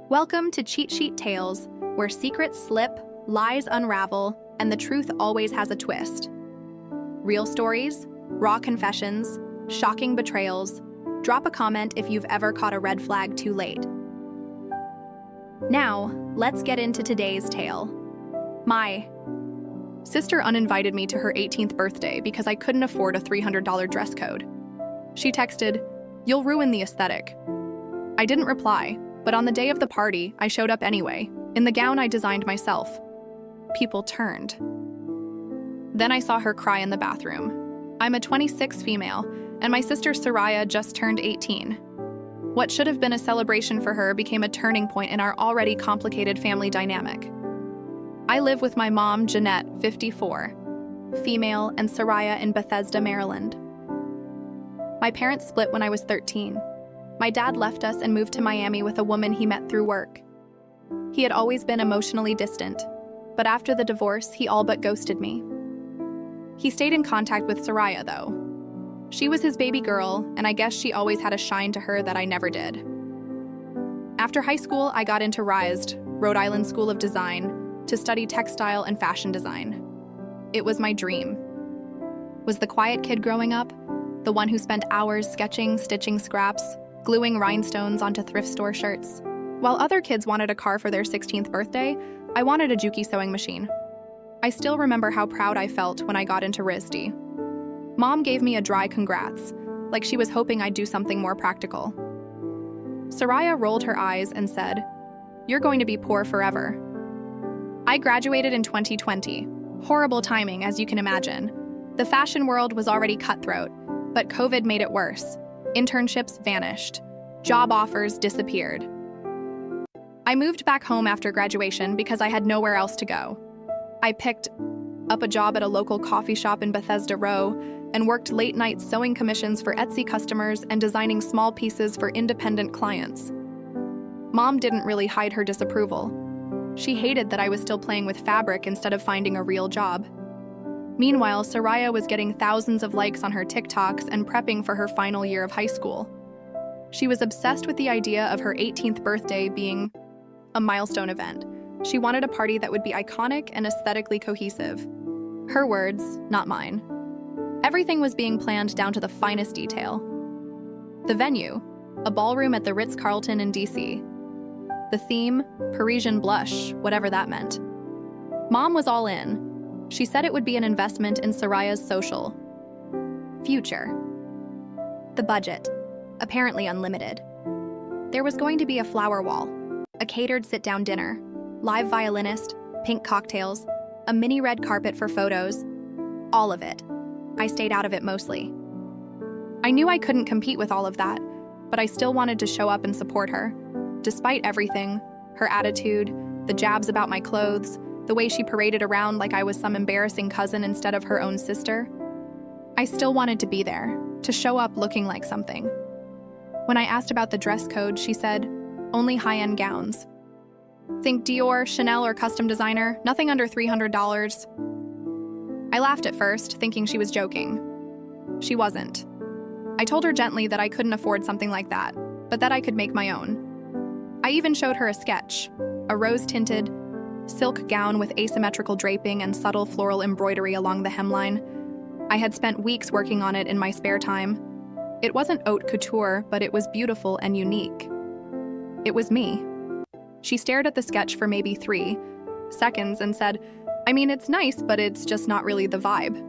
Welcome to Cheat Sheet Tales, where secrets slip, lies unravel, and the truth always has a twist. Real stories, raw confessions, shocking betrayals. Drop a comment if you've ever caught a red flag too late. Now, let's get into today's tale. My sister uninvited me to her 18th birthday because I couldn't afford a $300 dress code. She texted, "You'll ruin the aesthetic." I didn't reply, but on the day of the party, I showed up anyway, in the gown I designed myself. People turned. Then I saw her cry in the bathroom. I'm a 26 female, and my sister Soraya just turned 18. What should have been a celebration for her became a turning point in our already complicated family dynamic. I live with my mom, Jeanette, 54, female, and Soraya in Bethesda, Maryland. My parents split when I was 13. My dad left us and moved to Miami with a woman he met through work. He had always been emotionally distant, but after the divorce, he all but ghosted me. He stayed in contact with Soraya, though. She was his baby girl, and I guess she always had a shine to her that I never did. After high school, I got into RISD, Rhode Island School of Design, to study textile and fashion design. It was my dream. Was the quiet kid growing up, the one who spent hours sketching, stitching scraps, gluing rhinestones onto thrift store shirts. While other kids wanted a car for their 16th birthday, I wanted a Juki sewing machine. I still remember how proud I felt when I got into RISD. Mom gave me a dry congrats, like she was hoping I'd do something more practical. Soraya rolled her eyes and said, "You're going to be poor forever." I graduated in 2020. Horrible timing, as you can imagine. The fashion world was already cutthroat, but COVID made it worse. Internships vanished. Job offers disappeared. I moved back home after graduation because I had nowhere else to go. I picked up a job at a local coffee shop in Bethesda Row and worked late-night sewing commissions for Etsy customers and designing small pieces for independent clients. Mom didn't really hide her disapproval. She hated that I was still playing with fabric instead of finding a real job. Meanwhile, Soraya was getting thousands of likes on her TikToks and prepping for her final year of high school. She was obsessed with the idea of her 18th birthday being a milestone event. She wanted a party that would be iconic and aesthetically cohesive. Her words, not mine. Everything was being planned down to the finest detail. The venue, a ballroom at the Ritz-Carlton in DC. The theme, Parisian blush, whatever that meant. Mom was all in. She said it would be an investment in Soraya's social future. The budget, apparently unlimited. There was going to be a flower wall, a catered sit-down dinner, live violinist, pink cocktails, a mini red carpet for photos, all of it. I stayed out of it mostly. I knew I couldn't compete with all of that, but I still wanted to show up and support her. Despite everything, her attitude, the jabs about my clothes, the way she paraded around like I was some embarrassing cousin instead of her own sister, I still wanted to be there, to show up looking like something. When I asked about the dress code, she said, "Only high-end gowns. Think Dior, Chanel, or custom designer, nothing under $300. I laughed at first, thinking she was joking. She wasn't. I told her gently that I couldn't afford something like that, but that I could make my own. I even showed her a sketch, a rose-tinted, silk gown with asymmetrical draping and subtle floral embroidery along the hemline. I had spent weeks working on it in my spare time. It wasn't haute couture, but it was beautiful and unique. It was me. She stared at the sketch for maybe 3 seconds and said, "I mean, it's nice, but it's just not really the vibe.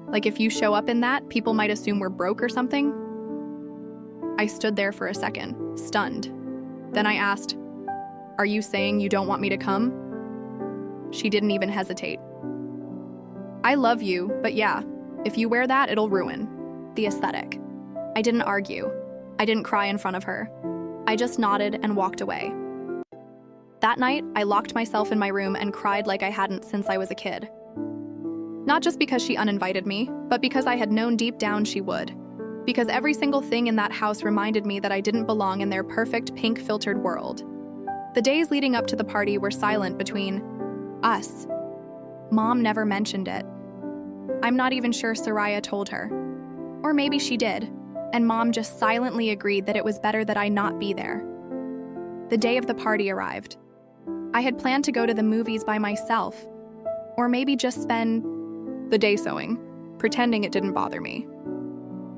Like if you show up in that, people might assume we're broke or something." I stood there for a second, stunned. Then I asked, "Are you saying you don't want me to come?" She didn't even hesitate. "I love you, but yeah, if you wear that, it'll ruin the aesthetic." I didn't argue. I didn't cry in front of her. I just nodded and walked away. That night, I locked myself in my room and cried like I hadn't since I was a kid. Not just because she uninvited me, but because I had known deep down she would. Because every single thing in that house reminded me that I didn't belong in their perfect pink-filtered world. The days leading up to the party were silent between us. Mom never mentioned it. I'm not even sure Soraya told her. Or maybe she did, and Mom just silently agreed that it was better that I not be there. The day of the party arrived. I had planned to go to the movies by myself, or maybe just spend the day sewing, pretending it didn't bother me.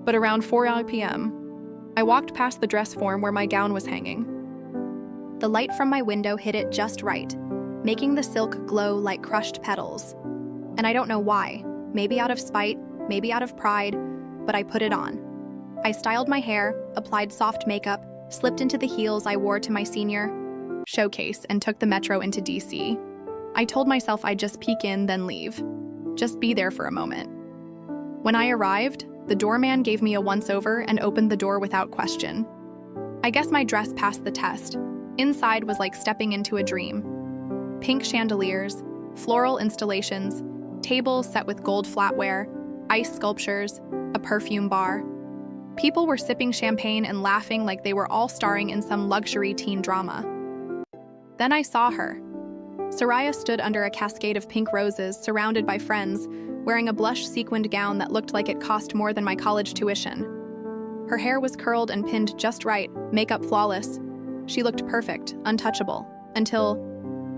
But around 4 p.m., I walked past the dress form where my gown was hanging. The light from my window hit it just right, making the silk glow like crushed petals. And I don't know why, maybe out of spite, maybe out of pride, but I put it on. I styled my hair, applied soft makeup, slipped into the heels I wore to my senior showcase, and took the metro into DC. I told myself I'd just peek in, then leave. Just be there for a moment. When I arrived, the doorman gave me a once-over and opened the door without question. I guess my dress passed the test. Inside was like stepping into a dream. Pink chandeliers, floral installations, tables set with gold flatware, ice sculptures, a perfume bar. People were sipping champagne and laughing like they were all starring in some luxury teen drama. Then I saw her. Soraya stood under a cascade of pink roses, surrounded by friends, wearing a blush sequined gown that looked like it cost more than my college tuition. Her hair was curled and pinned just right, makeup flawless. She looked perfect, untouchable, until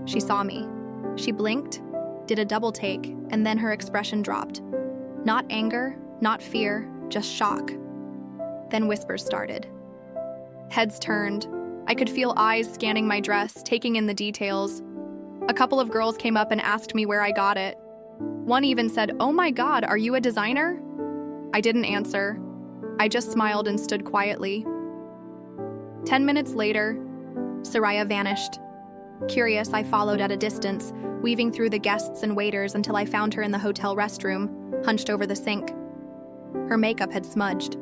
she saw me. She blinked, did a double take, and then her expression dropped. Not anger, not fear, just shock. Then whispers started. Heads turned. I could feel eyes scanning my dress, taking in the details. A couple of girls came up and asked me where I got it. One even said, "Oh my God, are you a designer?" I didn't answer. I just smiled and stood quietly. 10 minutes later, Soraya vanished. Curious, I followed at a distance, weaving through the guests and waiters until I found her in the hotel restroom, hunched over the sink. Her makeup had smudged.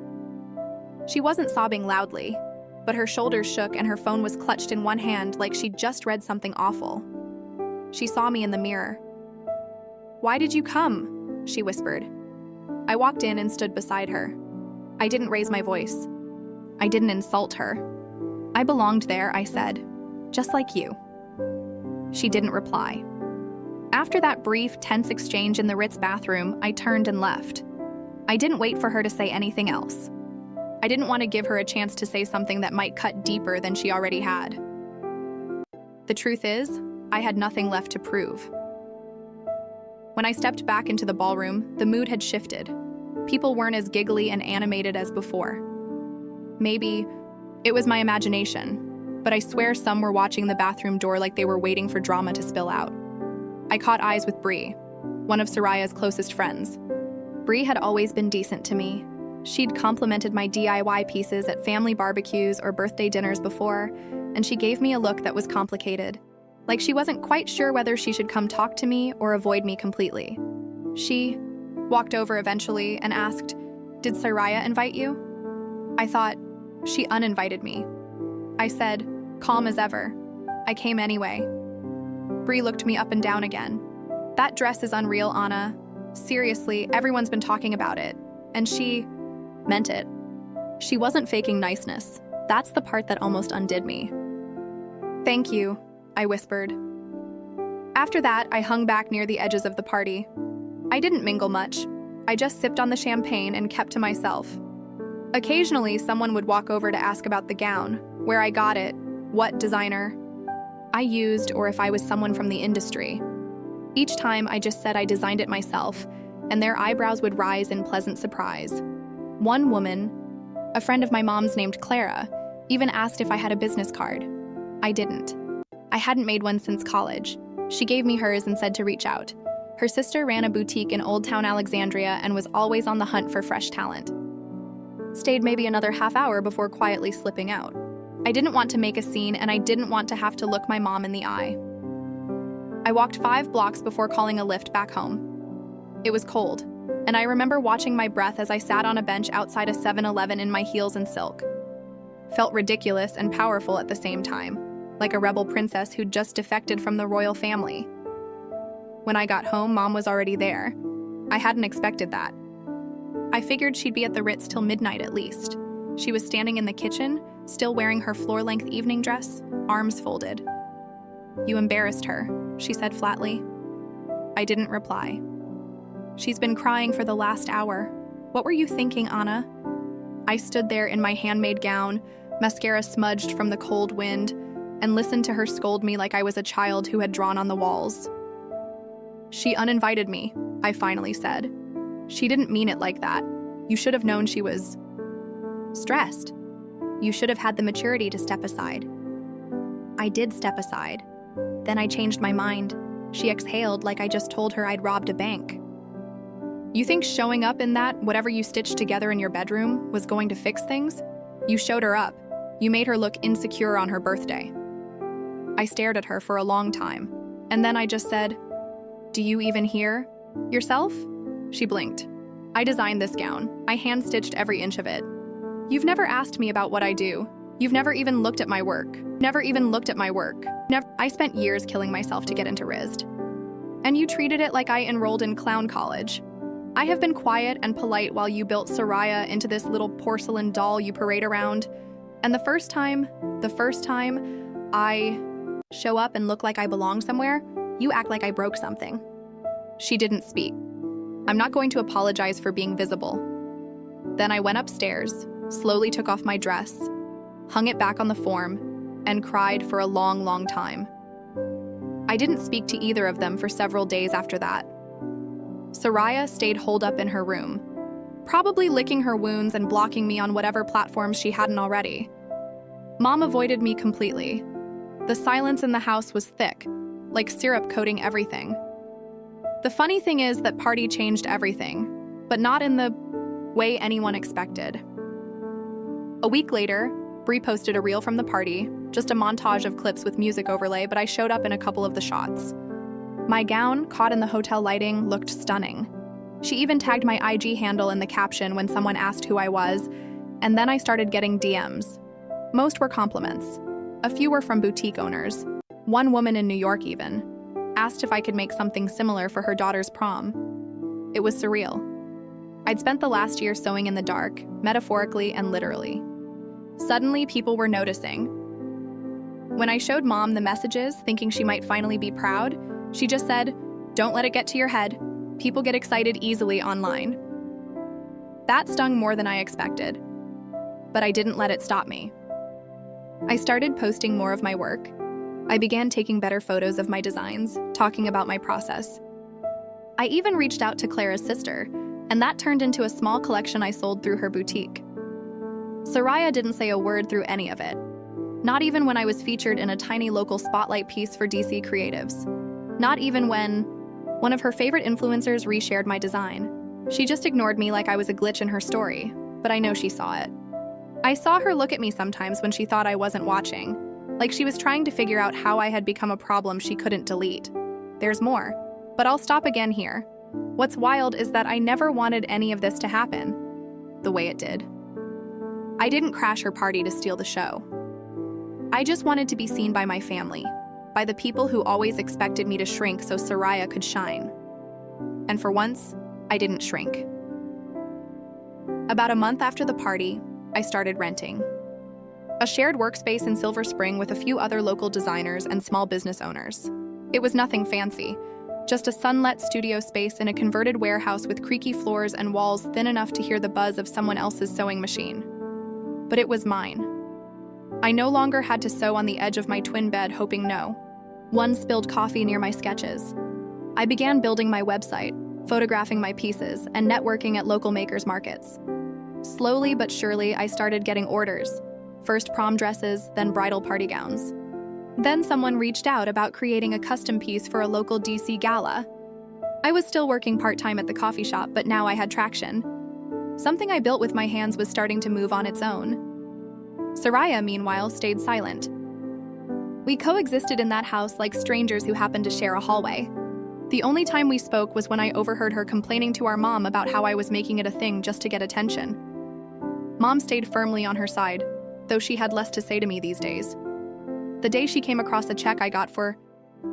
She wasn't sobbing loudly, but her shoulders shook and her phone was clutched in one hand like she'd just read something awful. She saw me in the mirror. "Why did you come?" she whispered. I walked in and stood beside her. I didn't raise my voice. I didn't insult her. "I belonged there," I said, "just like you." She didn't reply. After that brief, tense exchange in the Ritz bathroom, I turned and left. I didn't wait for her to say anything else. I didn't want to give her a chance to say something that might cut deeper than she already had. The truth is, I had nothing left to prove. When I stepped back into the ballroom, the mood had shifted. People weren't as giggly and animated as before. Maybe it was my imagination, but I swear some were watching the bathroom door like they were waiting for drama to spill out. I caught eyes with Bree, one of Soraya's closest friends. Bree had always been decent to me. She'd complimented my DIY pieces at family barbecues or birthday dinners before, and she gave me a look that was complicated, like she wasn't quite sure whether she should come talk to me or avoid me completely. She walked over eventually and asked, "Did Soraya invite you?" I thought, she uninvited me. I said, calm as ever, "I came anyway." Bree looked me up and down again. "That dress is unreal, Anna. Seriously, everyone's been talking about it." And she meant it. She wasn't faking niceness. That's the part that almost undid me. "Thank you," I whispered. After that, I hung back near the edges of the party. I didn't mingle much. I just sipped on the champagne and kept to myself. Occasionally, someone would walk over to ask about the gown, where I got it, what designer I used, or if I was someone from the industry. Each time, I just said I designed it myself, and their eyebrows would rise in pleasant surprise. One woman, a friend of my mom's named Clara, even asked if I had a business card. I didn't. I hadn't made one since college. She gave me hers and said to reach out. Her sister ran a boutique in Old Town Alexandria and was always on the hunt for fresh talent. Stayed maybe another half hour before quietly slipping out. I didn't want to make a scene, and I didn't want to have to look my mom in the eye. I walked 5 blocks before calling a lift back home. It was cold, and I remember watching my breath as I sat on a bench outside a 7-Eleven in my heels and silk. Felt ridiculous and powerful at the same time, like a rebel princess who'd just defected from the royal family. When I got home, Mom was already there. I hadn't expected that. I figured she'd be at the Ritz till midnight at least. She was standing in the kitchen, still wearing her floor-length evening dress, arms folded. "You embarrassed her," she said flatly. I didn't reply. "She's been crying for the last hour. What were you thinking, Anna?" I stood there in my handmade gown, mascara smudged from the cold wind, and listened to her scold me like I was a child who had drawn on the walls. "She uninvited me," I finally said. "She didn't mean it like that. You should have known she was stressed. You should have had the maturity to step aside." I did step aside. Then I changed my mind. She exhaled like I just told her I'd robbed a bank. "You think showing up in that, whatever you stitched together in your bedroom, was going to fix things? You showed her up. You made her look insecure on her birthday." I stared at her for a long time, and then I just said, "Do you even hear yourself?" She blinked. "I designed this gown. I hand-stitched every inch of it. You've never asked me about what I do. You've never even looked at my work. I spent years killing myself to get into RISD. And you treated it like I enrolled in clown college. I have been quiet and polite while you built Soraya into this little porcelain doll you parade around. And the first time I show up and look like I belong somewhere, you act like I broke something." She didn't speak. "I'm not going to apologize for being visible." Then I went upstairs, slowly took off my dress, hung it back on the form, and cried for a long, long time. I didn't speak to either of them for several days after that. Soraya stayed holed up in her room, probably licking her wounds and blocking me on whatever platforms she hadn't already. Mom avoided me completely. The silence in the house was thick, like syrup coating everything. The funny thing is that party changed everything, but not in the way anyone expected. A week later, Bree posted a reel from the party, just a montage of clips with music overlay, but I showed up in a couple of the shots. My gown, caught in the hotel lighting, looked stunning. She even tagged my IG handle in the caption when someone asked who I was, and then I started getting DMs. Most were compliments. A few were from boutique owners. One woman in New York even asked if I could make something similar for her daughter's prom. It was surreal. I'd spent the last year sewing in the dark, metaphorically and literally. Suddenly, people were noticing. When I showed Mom the messages, thinking she might finally be proud, she just said, "Don't let it get to your head. People get excited easily online." That stung more than I expected, but I didn't let it stop me. I started posting more of my work. I began taking better photos of my designs, talking about my process. I even reached out to Clara's sister, and that turned into a small collection I sold through her boutique. Soraya didn't say a word through any of it, not even when I was featured in a tiny local spotlight piece for DC Creatives. Not even when one of her favorite influencers reshared my design. She just ignored me like I was a glitch in her story, but I know she saw it. I saw her look at me sometimes when she thought I wasn't watching, like she was trying to figure out how I had become a problem she couldn't delete. There's more, but I'll stop again here. What's wild is that I never wanted any of this to happen the way it did. I didn't crash her party to steal the show. I just wanted to be seen by my family, by the people who always expected me to shrink so Soraya could shine. And for once, I didn't shrink. About a month after the party, I started renting a shared workspace in Silver Spring with a few other local designers and small business owners. It was nothing fancy, just a sunlit studio space in a converted warehouse with creaky floors and walls thin enough to hear the buzz of someone else's sewing machine. But it was mine. I no longer had to sew on the edge of my twin bed hoping no one spilled coffee near my sketches. I began building my website, photographing my pieces, and networking at local makers markets. Slowly but surely, I started getting orders. First prom dresses, then bridal party gowns. Then someone reached out about creating a custom piece for a local DC gala. I was still working part-time at the coffee shop, but now I had traction. Something I built with my hands was starting to move on its own. Soraya, meanwhile, stayed silent. We coexisted in that house like strangers who happened to share a hallway. The only time we spoke was when I overheard her complaining to our mom about how I was making it a thing just to get attention. Mom stayed firmly on her side, though she had less to say to me these days. The day she came across a check I got for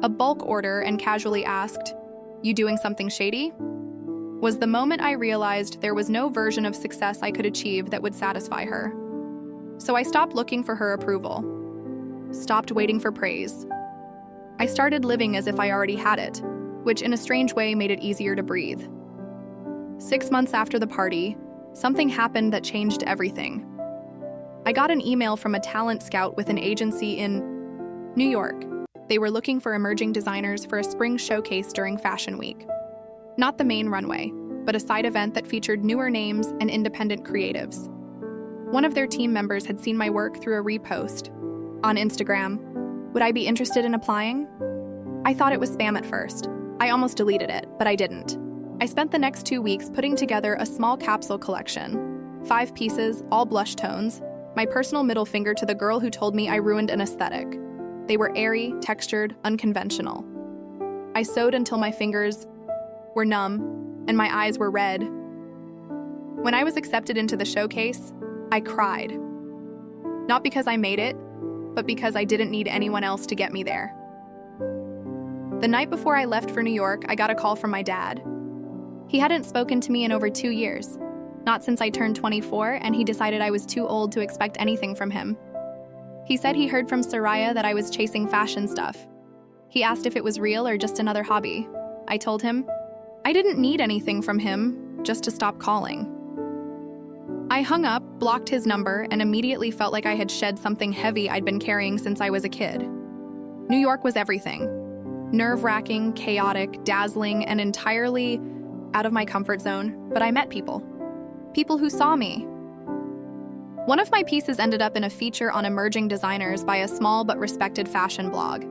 a bulk order and casually asked, "You doing something shady?" was the moment I realized there was no version of success I could achieve that would satisfy her. So I stopped looking for her approval, stopped waiting for praise. I started living as if I already had it, which in a strange way made it easier to breathe. 6 months after the party, something happened that changed everything. I got an email from a talent scout with an agency in New York. They were looking for emerging designers for a spring showcase during Fashion Week. Not the main runway, but a side event that featured newer names and independent creatives. One of their team members had seen my work through a repost on Instagram. Would I be interested in applying? I thought it was spam at first. I almost deleted it, but I didn't. I spent the next 2 weeks putting together a small capsule collection. 5 pieces, all blush tones, my personal middle finger to the girl who told me I ruined an aesthetic. They were airy, textured, unconventional. I sewed until my fingers were numb and my eyes were red. When I was accepted into the showcase, I cried. Not because I made it, but because I didn't need anyone else to get me there. The night before I left for New York, I got a call from my dad. He hadn't spoken to me in over 2 years, not since I turned 24, and he decided I was too old to expect anything from him. He said he heard from Soraya that I was chasing fashion stuff. He asked if it was real or just another hobby. I told him I didn't need anything from him, just to stop calling. I hung up, blocked his number, and immediately felt like I had shed something heavy I'd been carrying since I was a kid. New York was everything. Nerve-wracking, chaotic, dazzling, and entirely out of my comfort zone, but I met people. People who saw me. One of my pieces ended up in a feature on emerging designers by a small but respected fashion blog.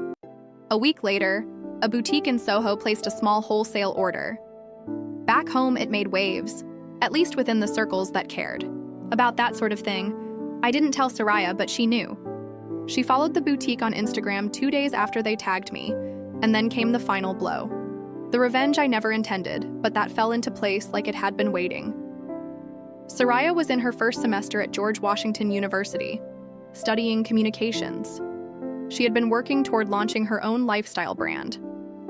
A week later, a boutique in Soho placed a small wholesale order. Back home, it made waves, at least within the circles that cared. About that sort of thing, I didn't tell Soraya, but she knew. She followed the boutique on Instagram 2 days after they tagged me, and then came the final blow. The revenge I never intended, but that fell into place like it had been waiting. Soraya was in her first semester at George Washington University, studying communications. She had been working toward launching her own lifestyle brand,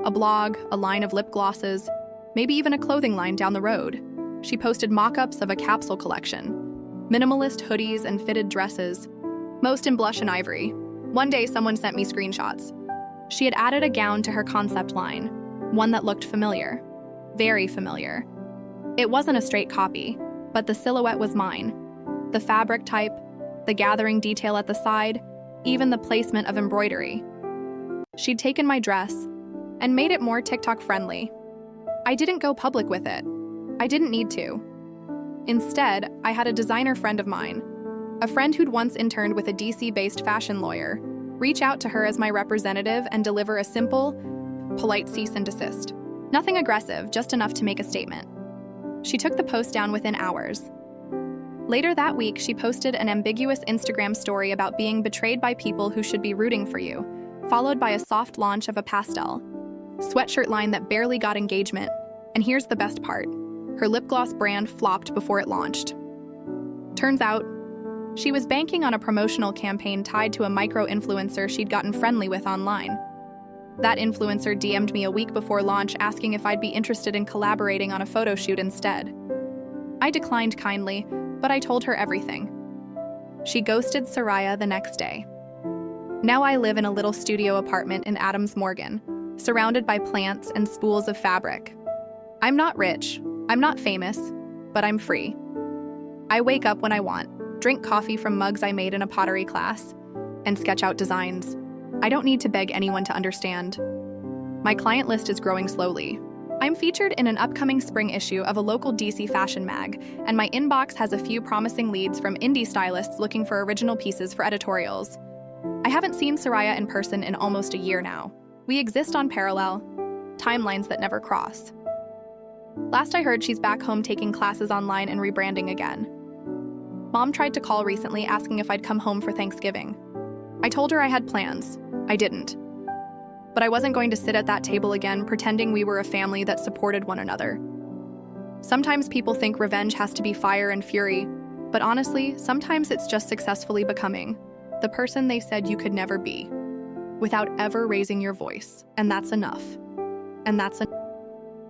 a blog, a line of lip glosses, maybe even a clothing line down the road. She posted mock-ups of a capsule collection, minimalist hoodies and fitted dresses, most in blush and ivory. One day, someone sent me screenshots. She had added a gown to her concept line, one that looked familiar, very familiar. It wasn't a straight copy, but the silhouette was mine. The fabric type, the gathering detail at the side, even the placement of embroidery. She'd taken my dress and made it more TikTok-friendly. I didn't go public with it. I didn't need to. Instead, I had a designer friend of mine, a friend who'd once interned with a DC-based fashion lawyer, reach out to her as my representative and deliver a simple, polite cease and desist. Nothing aggressive, just enough to make a statement. She took the post down within hours. Later that week, she posted an ambiguous Instagram story about being betrayed by people who should be rooting for you, followed by a soft launch of a pastel sweatshirt line that barely got engagement. And here's the best part. Her lip gloss brand flopped before it launched. Turns out, she was banking on a promotional campaign tied to a micro-influencer she'd gotten friendly with online. That influencer DM'd me a week before launch asking if I'd be interested in collaborating on a photo shoot instead. I declined kindly, but I told her everything. She ghosted Soraya the next day. Now I live in a little studio apartment in Adams Morgan, surrounded by plants and spools of fabric. I'm not rich, I'm not famous, but I'm free. I wake up when I want, drink coffee from mugs I made in a pottery class, and sketch out designs. I don't need to beg anyone to understand. My client list is growing slowly. I'm featured in an upcoming spring issue of a local DC fashion mag, and my inbox has a few promising leads from indie stylists looking for original pieces for editorials. I haven't seen Soraya in person in almost a year now. We exist on parallel timelines that never cross. Last I heard, she's back home taking classes online and rebranding again. Mom tried to call recently asking if I'd come home for Thanksgiving. I told her I had plans. I didn't. But I wasn't going to sit at that table again pretending we were a family that supported one another. Sometimes people think revenge has to be fire and fury, but honestly, sometimes it's just successfully becoming the person they said you could never be, without ever raising your voice. And that's enough. And that's enough.